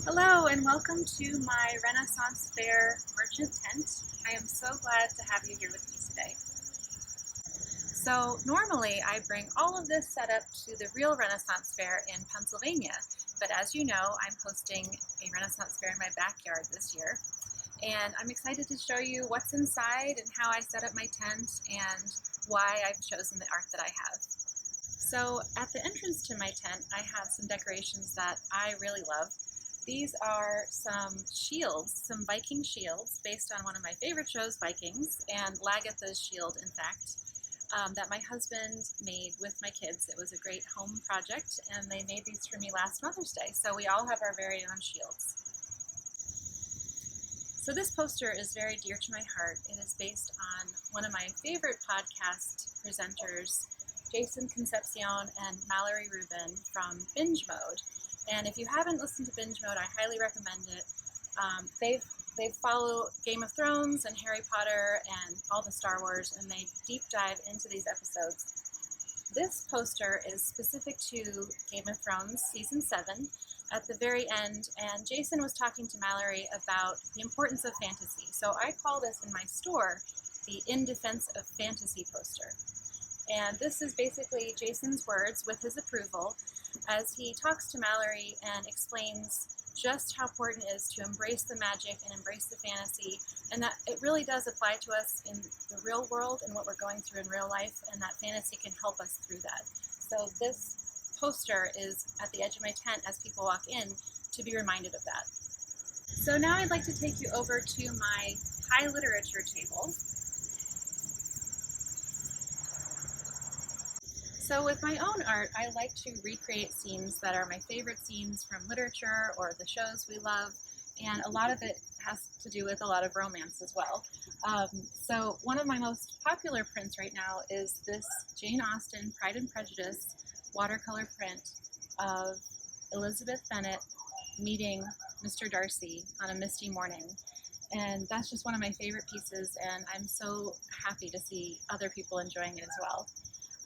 Hello and welcome to my Renaissance Fair merchant tent. I am so glad to have you here with me today. So normally I bring all of this setup to the real Renaissance Fair in Pennsylvania, but as you know, I'm hosting a Renaissance Fair in my backyard this year, and I'm excited to show you what's inside and how I set up my tent and why I've chosen the art that I have. So at the entrance to my tent, I have some decorations that I really love. These are some shields, some Viking shields, based on one of my favorite shows, Vikings, and Lagatha's shield, in fact, that my husband made with my kids. It was a great home project, and they made these for me last Mother's Day, so we all have our very own shields. So this poster is very dear to my heart. It is based on one of my favorite podcast presenters, Jason Concepcion and Mallory Rubin from Binge Mode. And if you haven't listened to Binge Mode, I highly recommend it. They follow Game of Thrones and Harry Potter and all the Star Wars, and they deep dive into these episodes. This poster is specific to Game of Thrones Season 7 at the very end, and Jason was talking to Mallory about the importance of fantasy. So I call this in my store the In Defense of Fantasy poster. And this is basically Jason's words with his approval as he talks to Mallory and explains just how important it is to embrace the magic and embrace the fantasy, and that it really does apply to us in the real world and what we're going through in real life, and that fantasy can help us through that. So this poster is at the edge of my tent as people walk in to be reminded of that. So now I'd like to take you over to my high literature table. So with my own art, I like to recreate scenes that are my favorite scenes from literature or the shows we love, and a lot of it has to do with a lot of romance as well. So one of my most popular prints right now is this Jane Austen Pride and Prejudice watercolor print of Elizabeth Bennet meeting Mr. Darcy on a misty morning. And that's just one of my favorite pieces, and I'm so happy to see other people enjoying it as well.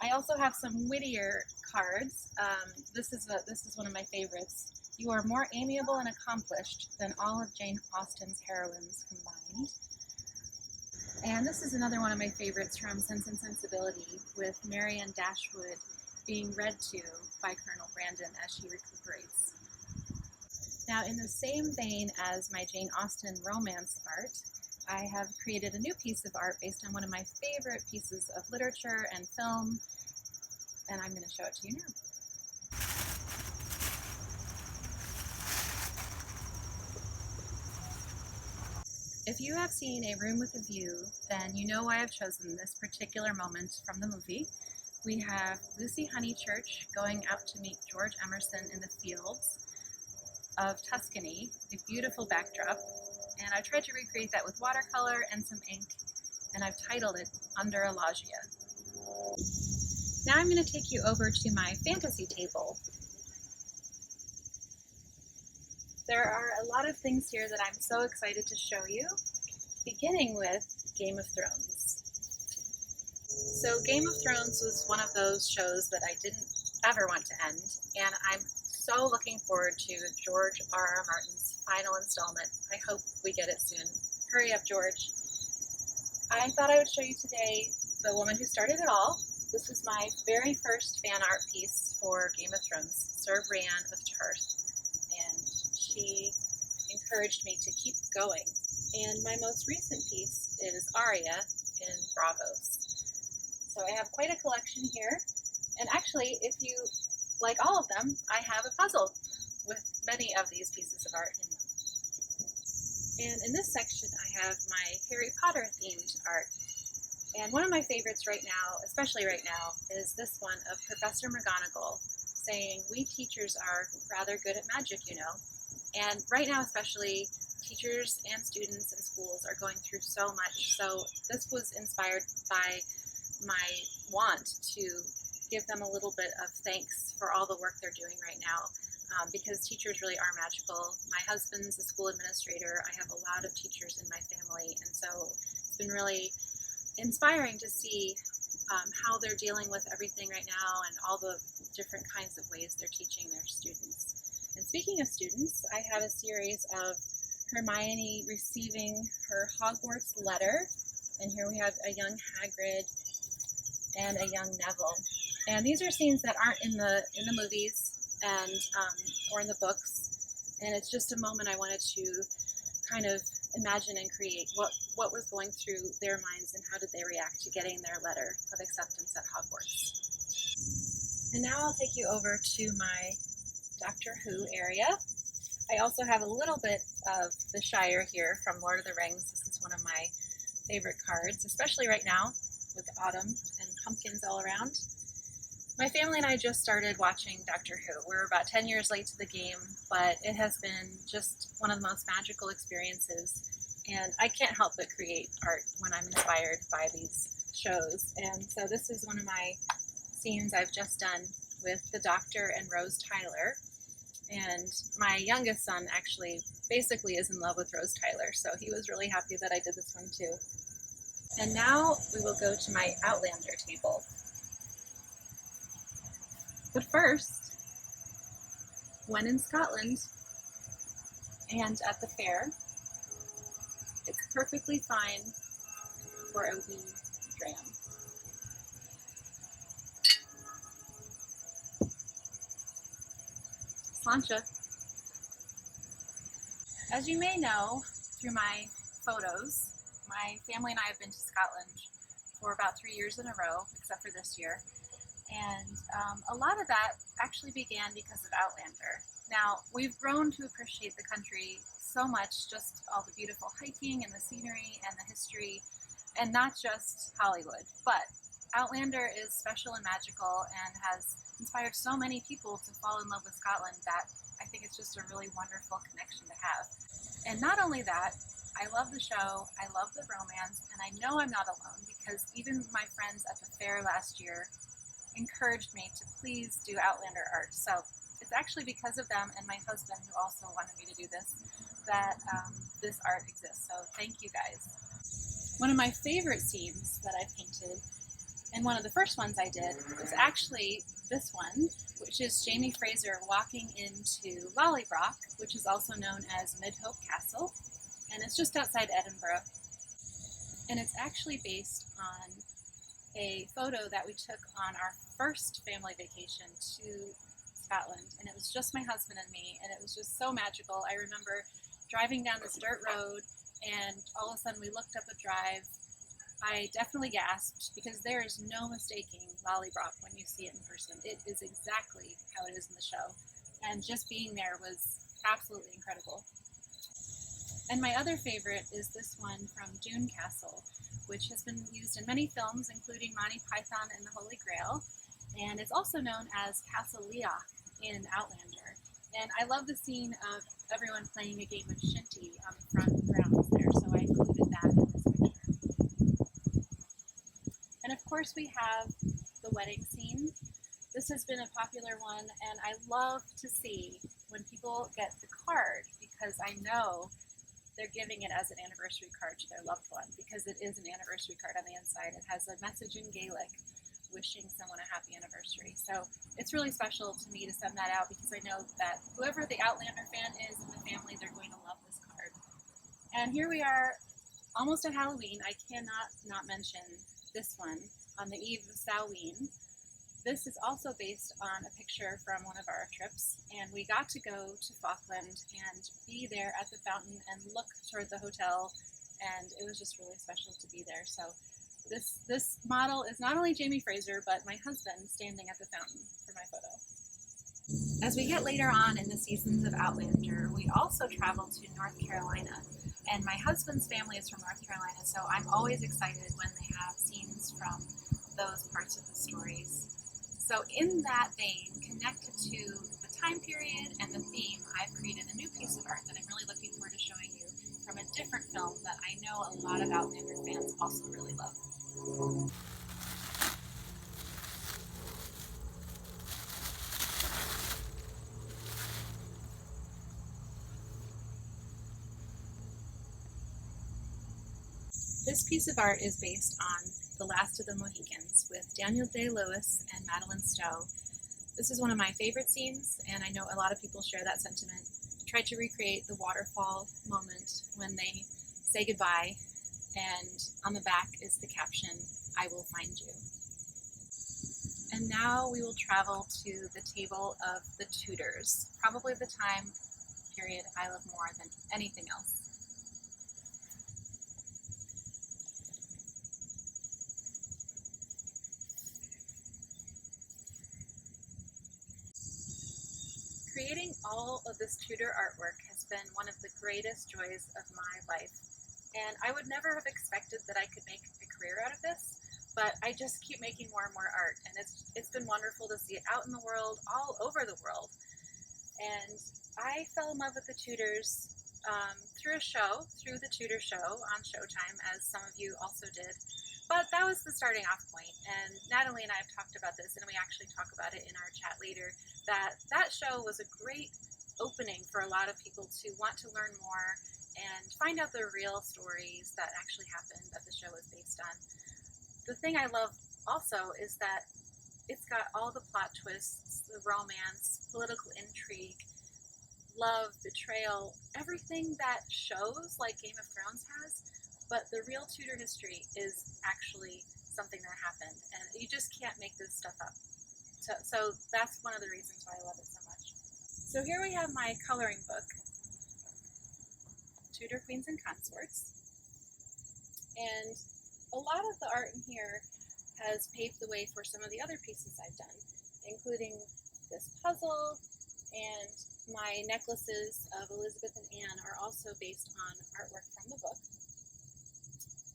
I also have some Whittier cards. This is one of my favorites. You are more amiable and accomplished than all of Jane Austen's heroines combined. And this is another one of my favorites from Sense and Sensibility, with Marianne Dashwood being read to by Colonel Brandon as she recuperates. Now, in the same vein as my Jane Austen romance art, I have created a new piece of art based on one of my favorite pieces of literature and film, and I'm going to show it to you now. If you have seen A Room with a View, then you know why I've chosen this particular moment from the movie. We have Lucy Honeychurch going out to meet George Emerson in the fields of Tuscany, a beautiful backdrop. And I've tried to recreate that with watercolor and some ink, and I've titled it Under a Loggia. Now I'm going to take you over to my fantasy table. There are a lot of things here that I'm so excited to show you, beginning with Game of Thrones. So Game of Thrones was one of those shows that I didn't ever want to end, and I'm so looking forward to George R.R. Martin's final installment. I hope we get it soon. Hurry up, George. I thought I would show you today the woman who started it all. This was my very first fan art piece for Game of Thrones, Sir Brienne of Tarth, and she encouraged me to keep going. And my most recent piece is Arya in Braavos. So I have quite a collection here, and actually, if you like all of them, I have a puzzle with many of these pieces of art in them. And in this section, I have my Harry Potter themed art. And one of my favorites right now, especially right now, is this one of Professor McGonagall saying, "We teachers are rather good at magic, you know." And right now, especially, teachers and students in schools are going through so much. So this was inspired by my want to give them a little bit of thanks for all the work they're doing right now, because teachers really are magical. My husband's a school administrator. I have a lot of teachers in my family, and so it's been really inspiring to see how they're dealing with everything right now and all the different kinds of ways they're teaching their students. And speaking of students, I have a series of Hermione receiving her Hogwarts letter, and here we have a young Hagrid and a young Neville. And these are scenes that aren't in the movies and or in the books, and it's just a moment I wanted to kind of imagine and create what was going through their minds and how did they react to getting their letter of acceptance at Hogwarts. And now I'll take you over to my Doctor Who area. I also have a little bit of the Shire here from Lord of the Rings. This is one of my favorite cards, especially right now with autumn and pumpkins all around. My family and I just started watching Doctor Who. We're about 10 years late to the game, but it has been just one of the most magical experiences, and I can't help but create art when I'm inspired by these shows. And so this is one of my scenes I've just done with the Doctor and Rose Tyler. And my youngest son actually basically is in love with Rose Tyler, so he was really happy that I did this one too. And now we will go to my Outlander table. But first, when in Scotland and at the fair, it's perfectly fine for a wee dram. Sláinte. As you may know through my photos, my family and I have been to Scotland for about 3 years in a row, except for this year. And a lot of that actually began because of Outlander. Now, we've grown to appreciate the country so much, just all the beautiful hiking and the scenery and the history, and not just Hollywood. But Outlander is special and magical and has inspired so many people to fall in love with Scotland that I think it's just a really wonderful connection to have. And not only that, I love the show, I love the romance, and I know I'm not alone because even my friends at the fair last year encouraged me to please do Outlander art. So it's actually because of them and my husband, who also wanted me to do this, that this art exists. So thank you guys. One of my favorite scenes that I painted, and one of the first ones I did, was actually this one, which is Jamie Fraser walking into Lollybroch, which is also known as Midhope Castle, and it's just outside Edinburgh. And it's actually based on a photo that we took on our first family vacation to Scotland, and it was just my husband and me, and it was just so magical. I remember driving down this dirt road, and all of a sudden we looked up a drive. I definitely gasped because there is no mistaking Lollybroch when you see it in person. It is exactly how it is in the show, and just being there was absolutely incredible. And my other favorite is this one from Doune Castle, which has been used in many films, including Monty Python and the Holy Grail, and it's also known as Castle Leoch in Outlander. And I love the scene of everyone playing a game of shinty on the front grounds there, so I included that in this picture. And of course we have the wedding scene. This has been a popular one, and I love to see when people get the card, because I know they're giving it as an anniversary card to their loved one, because it is an anniversary card on the inside. It has a message in Gaelic wishing someone a happy anniversary. So it's really special to me to send that out, because I know that whoever the Outlander fan is in the family, they're going to love this card. And here we are, almost at Halloween. I cannot not mention this one, on the eve of Samhain. This is also based on a picture from one of our trips, and we got to go to Falkland and be there at the fountain and look toward the hotel, and it was just really special to be there. So this model is not only Jamie Fraser, but my husband standing at the fountain for my photo. As we get later on in the seasons of Outlander, we also travel to North Carolina, and my husband's family is from North Carolina, so I'm always excited when they have scenes from those parts of the stories. So in that vein, connected to the time period and the theme, I've created a new piece of art that I'm really looking forward to showing you from a different film that I know a lot of Outlander fans also really love. This piece of art is based on The Last of the Mohicans with Daniel Day-Lewis and Madeline Stowe. This is one of my favorite scenes, and I know a lot of people share that sentiment. I tried to recreate the waterfall moment when they say goodbye, and on the back is the caption, "I will find you." And now we will travel to the table of the Tudors, probably the time period I love more than anything else. Creating all of this Tudor artwork has been one of the greatest joys of my life, and I would never have expected that I could make a career out of this, but I just keep making more and more art, and it's been wonderful to see it out in the world, all over the world. And I fell in love with the Tudors through the Tudor show on Showtime, as some of you also did. But that was the starting off point, and Natalie and I have talked about this, and we actually talk about it in our chat later, that show was a great opening for a lot of people to want to learn more and find out the real stories that actually happened that the show is based on. The thing I love also is that it's got all the plot twists, the romance, political intrigue, love, betrayal, everything that shows like Game of Thrones has, but the real Tudor history is actually something that happened, and you just can't make this stuff up. So that's one of the reasons why I love it so much. So here we have my coloring book, Tudor Queens and Consorts, and a lot of the art in here has paved the way for some of the other pieces I've done, including this puzzle, and my necklaces of Elizabeth and Anne are also based on artwork from the book.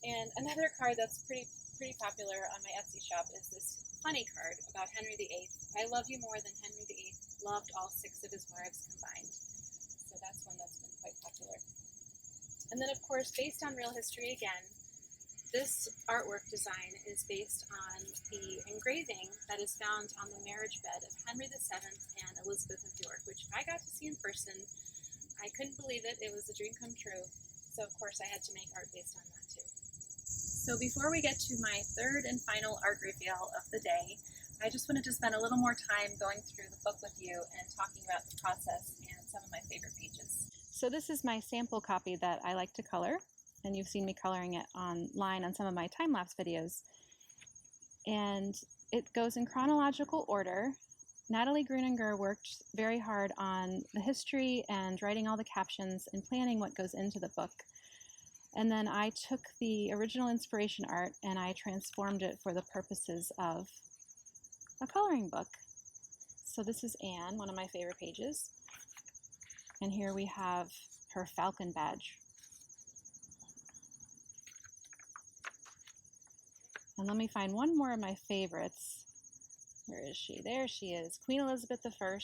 And another card that's pretty popular on my Etsy shop is this funny card about Henry VIII. I love you more than Henry VIII loved all 6 of his wives combined. So that's one that's been quite popular. And then, of course, based on real history again, this artwork design is based on the engraving that is found on the marriage bed of Henry VII and Elizabeth of York, which I got to see in person. I couldn't believe it. It was a dream come true. So, of course, I had to make art based on that, too. So before we get to my third and final art reveal of the day, I just wanted to spend a little more time going through the book with you and talking about the process and some of my favorite pages. So this is my sample copy that I like to color, and you've seen me coloring it online on some of my time-lapse videos. And it goes in chronological order. Natalie Gruninger worked very hard on the history and writing all the captions and planning what goes into the book. And then I took the original inspiration art and I transformed it for the purposes of a coloring book. So this is Anne, one of my favorite pages. And here we have her falcon badge. And let me find one more of my favorites. Where is she? There she is, Queen Elizabeth I.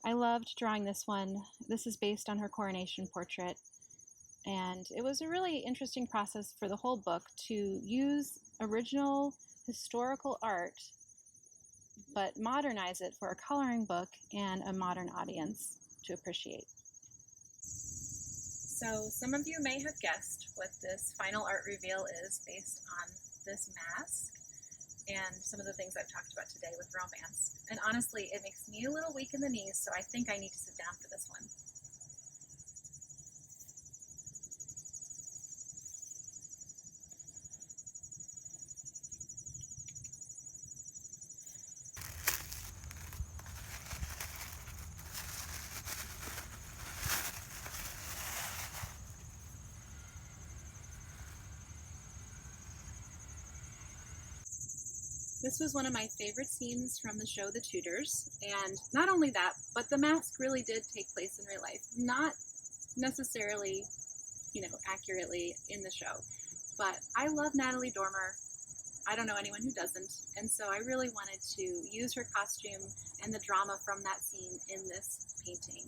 I loved drawing this one. This is based on her coronation portrait. And it was a really interesting process for the whole book to use original historical art, but modernize it for a coloring book and a modern audience to appreciate. So some of you may have guessed what this final art reveal is based on this mask and some of the things I've talked about today with romance. And honestly, it makes me a little weak in the knees, so I think I need to sit down for this one. This was one of my favorite scenes from the show The Tudors, and not only that, but the mask really did take place in real life. Not necessarily, accurately in the show, but I love Natalie Dormer. I don't know anyone who doesn't, and so I really wanted to use her costume and the drama from that scene in this painting.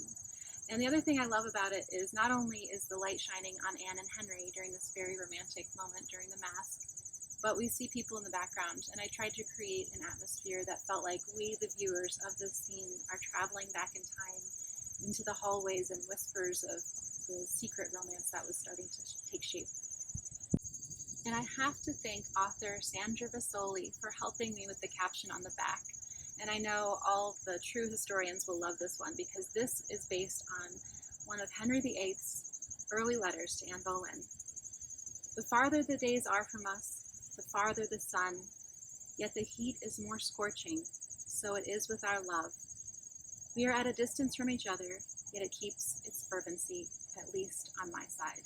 And the other thing I love about it is not only is the light shining on Anne and Henry during this very romantic moment during the mask, but we see people in the background, and I tried to create an atmosphere that felt like we, the viewers of this scene, are traveling back in time into the hallways and whispers of the secret romance that was starting to take shape. And I have to thank author Sandra Vasoli for helping me with the caption on the back. And I know all the true historians will love this one because this is based on one of Henry VIII's early letters to Anne Boleyn. The farther the days are from us, the farther the sun, yet the heat is more scorching, so it is with our love. We are at a distance from each other, yet it keeps its fervency, at least on my side.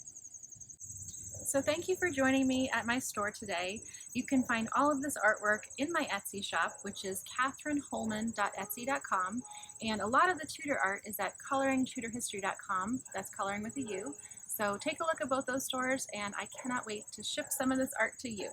So thank you for joining me at my store today. You can find all of this artwork in my Etsy shop, which is kathrynholeman.etsy.com, and a lot of the Tudor art is at coloringtudorhistory.com. That's coloring with a U. So take a look at both those stores, and I cannot wait to ship some of this art to you.